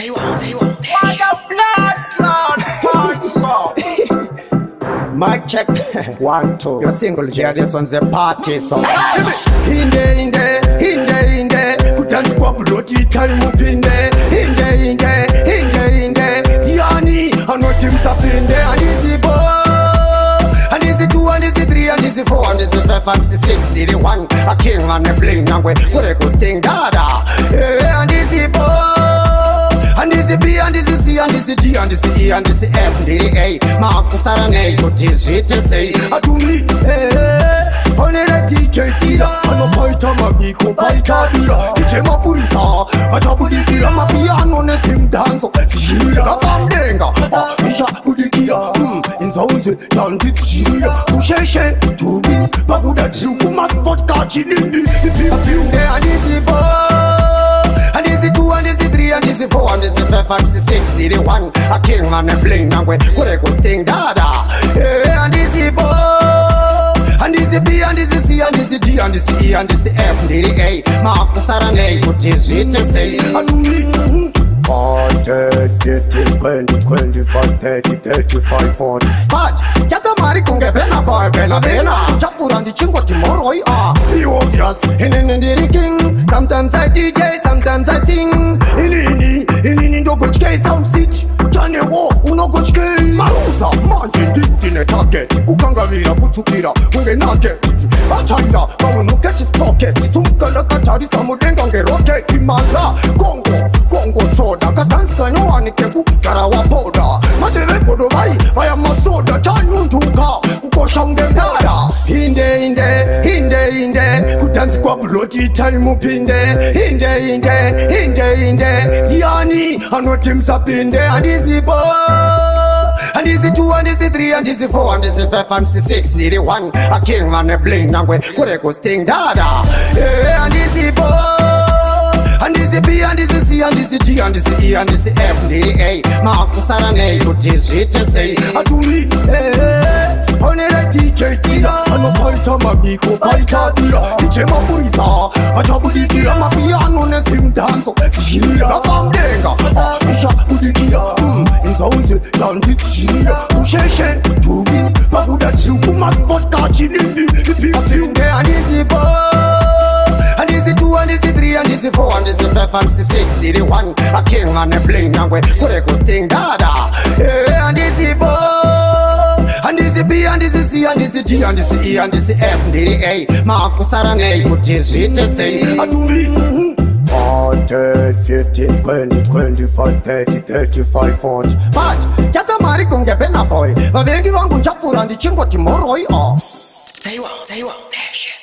Mic check 1 2. You're single here, this one's a party song. Inde kutanzi kwa buloti tali mupinde. Inde Tiani anoti msapinde. And easy boy, and easy 2, and easy 3, and easy 4, and easy 5, and easy 6, easy 1. A king and a bling nangwe kure kusting dada. And easy boy, and easy B, and easy C, and easy D, and easy E, and easy F, and easy A. Makusara nei kutizite sei atumi. Onere DJ tira, ano paita magiko paita bira. DJ mapurisa, atabudikira mapiano ne sim danso. Sijira kafamdenga, isha budikira. Inzaunze tanti sijira. Kusheshe tubi, baguda triuku maspot kachinindi. Ipiyatinde and easy boy, and easy 2, and easy 3, and easy 4, and easy 5, and easy 6, easy 1. A king and a bling nangwe kure kusting dada. And easy boy, and easy B, and easy C, and easy D, and easy E, and easy F, and easy A. Makusara nei kutizite sei atumi. 40, 50, 20, 25, 30, 35, 40. But jata mari kunge bena boy bena. Chapurandi chingo timoroi the obvious in king. Sometimes I DJ, sometimes I sing. Inini ndo gochke sound city. Jane wo uno gochke maruza manje titine target. Kukangavira kuchukira unge nugget. Achaira kamu no catch his pocket. Sumkala katari samudenga nge rocket. Imanza Kongo soda kadansi kanyo anikeku karawa poda. Majeve podo vai vaya masoda. Chanuntuka kukosha unge mdada. Inde kudansi kwa buloti tali mupinde. Inde Tiani anoti msapinde. And easy boy, and easy 2, and easy 3, and easy 4, and easy 5, and easy 6, easy 1. A king and a bling nangwe kure kusting dada. And easy boy, and easy B, and easy C, and easy D, and easy E, and easy F, and easy A. Makusara nei kutizite sei atumi. Onere DJ tira, ano paita magiko paita bira. DJ mapurisa, atabudikira mapiano ne sim danso. Sijira kafamdenga, isha budikira. Inzaunze tanti sijira. Kusheshe tubi, baguda triuku maspot kachinindi. Ipiyatinde and easy boy, and easy 2, and easy 3, and easy 4, and easy 5, and easy 6, easy 1. A king and a bling nangwe kure kusting dada. And easy boy, and easy B, and easy C, and easy D, and easy E, and easy F, and easy A. Makusara nei kutizite sei atumi. 40, 50, 20, 25, 30, 35, 40. But jata mari kunge bena boy. Vavengi wangu chapurandi chingo timoroi. Taiwa, Nation.